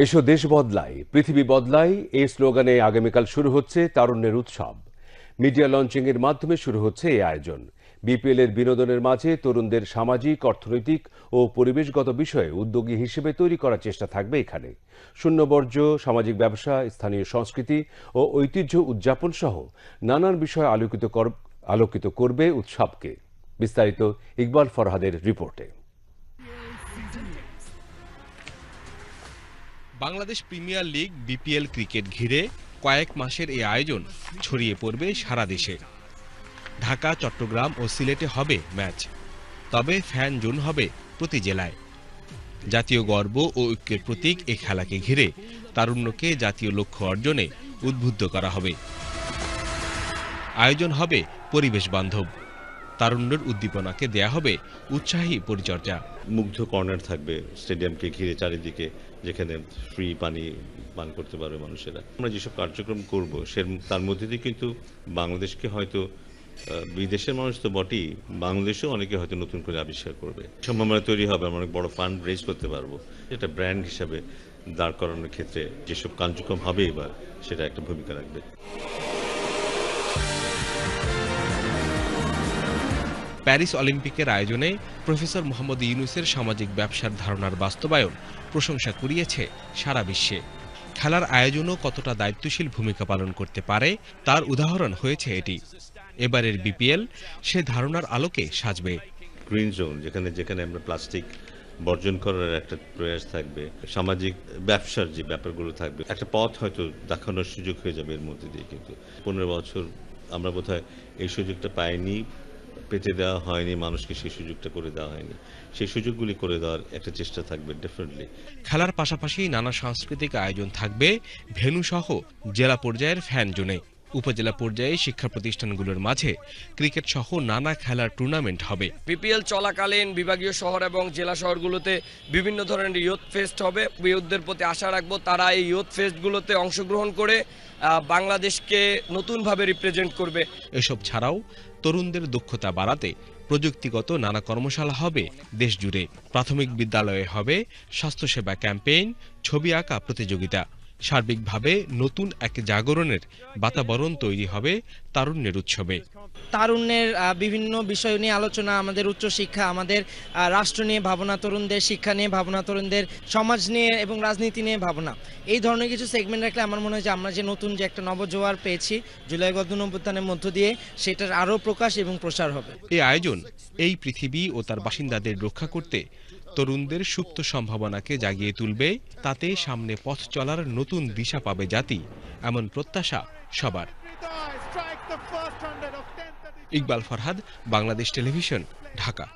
এসো দেশ বদলায় পৃথিবী বদলায় এই স্লোগানে আগামীকাল শুরু হচ্ছে তারুণ্যের উৎসব। মিডিয়া লঞ্চিং এর মাধ্যমে শুরু হচ্ছে এই আয়োজন। বিপিএল এর বিনোদনের মাঝে তরুণদের সামাজিক, অর্থনৈতিক ও পরিবেশগত বিষয়ে উদ্যোগী হিসেবে তৈরি করার চেষ্টা থাকবে এখানে। শূন্যবর্জ্য, সামাজিক ব্যবসা, স্থানীয় সংস্কৃতি ও ঐতিহ্য উদযাপন সহ নানান বিষয় আলোকিত করবে উৎসবকে। বিস্তারিত ইকবাল ফরহাদের রিপোর্টে। Bangladesh premier league BPL cricket ঘিরে কয়েক মাসের এই আয়োজন ছড়িয়ে পড়বে সারা দেশে। ঢাকা, চট্টগ্রাম ও সিলেটে হবে ম্যাচ, তবে ফ্যান জোন হবে প্রতি জেলায়। জাতীয় গর্ব ও ঐক্যের প্রতীক এই খেলাকে ঘিরে তারুণ্যকে জাতীয় লক্ষ্য অর্জনে উদ্বুদ্ধ করা হবে। আয়োজন হবে পরিবেশ বান্ধব, তারুণ্যের উদ্দীপনাকে দেয়া হবে উৎসাহী পরিচর্যা। মুগ্ধ কর্নার থাকবে স্টেডিয়ামকে ঘিরে চারিদিকে, যেখানে ফ্রি পানি পান করতে পারবে মানুষেরা। আমরা যেসব কার্যক্রম করব তার মধ্যে দিয়ে কিন্তু বাংলাদেশকে হয়তো বিদেশের মানুষ তো বটেই, বাংলাদেশেও অনেকে হয়তো নতুন করে আবিষ্কার করবে, সম্ভাবনা তৈরি হবে। আমরা অনেক বড় ফান্ড রেজ করতে পারবো। এটা ব্র্যান্ড হিসাবে দাঁড় করানোর ক্ষেত্রে যেসব কার্যক্রম হবে এবার, সেটা একটা ভূমিকা রাখবে। প্যারিস অলিম্পিকের আয়োজনে প্রফেসর মোহাম্মদ ইউনূসের সামাজিক ব্যবসার ধারণার বাস্তবায়ন প্রশংসা কুড়িয়েছে সারা বিশ্বে। খেলার আয়োজনও কতটা দায়িত্বশীল ভূমিকা পালন করতে পারে তার উদাহরণ হয়েছে এটি। এবারের বিপিএল সে ধারণার আলোকে সাজবে। গ্রিন জোন, যেখানে যেখানে আমরা প্লাস্টিক বর্জন করার একটা প্রয়াস থাকবে, সামাজিক ব্যবসার যে ব্যাপারগুলো থাকবে, একটা পথ হয়তো দেখানোর সুযোগ হয়ে যাবে এর মধ্যে দিয়ে। কিন্তু 15 বছর আমরা বোধহয় এই সুযোগটা পাইনি, পেতে দেওয়া হয়নি মানুষকে, সেই সুযোগটা করে দেওয়া হয়নি। সেই সুযোগগুলি করে দেওয়ার একটা চেষ্টা থাকবে ডেফিনেটলি। খেলার পাশাপাশি নানা সাংস্কৃতিক আয়োজন থাকবে ভেন্যু সহ জেলা পর্যায়ের ফ্যান জোনে। উপজেলা পর্যায়ে শিক্ষা প্রতিষ্ঠানগুলোর মাঝে ক্রিকেট সহ নানা খেলার টুর্নামেন্ট হবে। বিপিএল চলাকালীন বিভাগীয় শহর এবং জেলা শহরগুলোতে বিভিন্ন ধরনের ইয়ুথ ফেস্ট হবে। ইয়ুথদের প্রতি আশা রাখবো তারা এই ইয়ুথ ফেস্টগুলোতে অংশগ্রহণ করে বাংলাদেশকে নতুনভাবে রিপ্রেজেন্ট করবে। এসব ছাড়াও তরুণদের দক্ষতা বাড়াতে প্রযুক্তিগত নানা কর্মশালা হবে দেশ জুড়ে। প্রাথমিক বিদ্যালয়ে হবে স্বাস্থ্যসেবা ক্যাম্পেইন, ছবি আঁকা প্রতিযোগিতা। সার্বিকভাবে নতুন এক জাগরণের বাতাবরণ তৈরি হবে তারুণ্যের উৎসবে। তারুণ্যের বিভিন্ন বিষয় নিয়ে আলোচনা, আমাদের উচ্চশিক্ষা, আমাদের রাষ্ট্র নিয়ে ভাবনা, তরুণদের শিক্ষা নিয়ে ভাবনা, তরুণদের সমাজ নিয়ে এবং রাজনীতি নিয়ে ভাবনা, এই ধরনের কিছু সেগমেন্ট রাখলে আমার মনে হয় যে আমরা যে নতুন যে একটা নবজোয়ার পেয়েছি জুলাই গণঅভ্যুত্থানের মধ্য দিয়ে, সেটার আরও প্রকাশ এবং প্রসার হবে। এই আয়োজন এই পৃথিবী ও তার বাসিন্দাদের রক্ষা করতে তরুণদের সুপ্ত সম্ভাবনাকে জাগিয়ে তুলবে। তাতে সামনে পথ চলার নতুন দিশা পাবে জাতি, এমন প্রত্যাশা সবার। ইকবাল ফরহাদ, বাংলাদেশ টেলিভিশন, ঢাকা।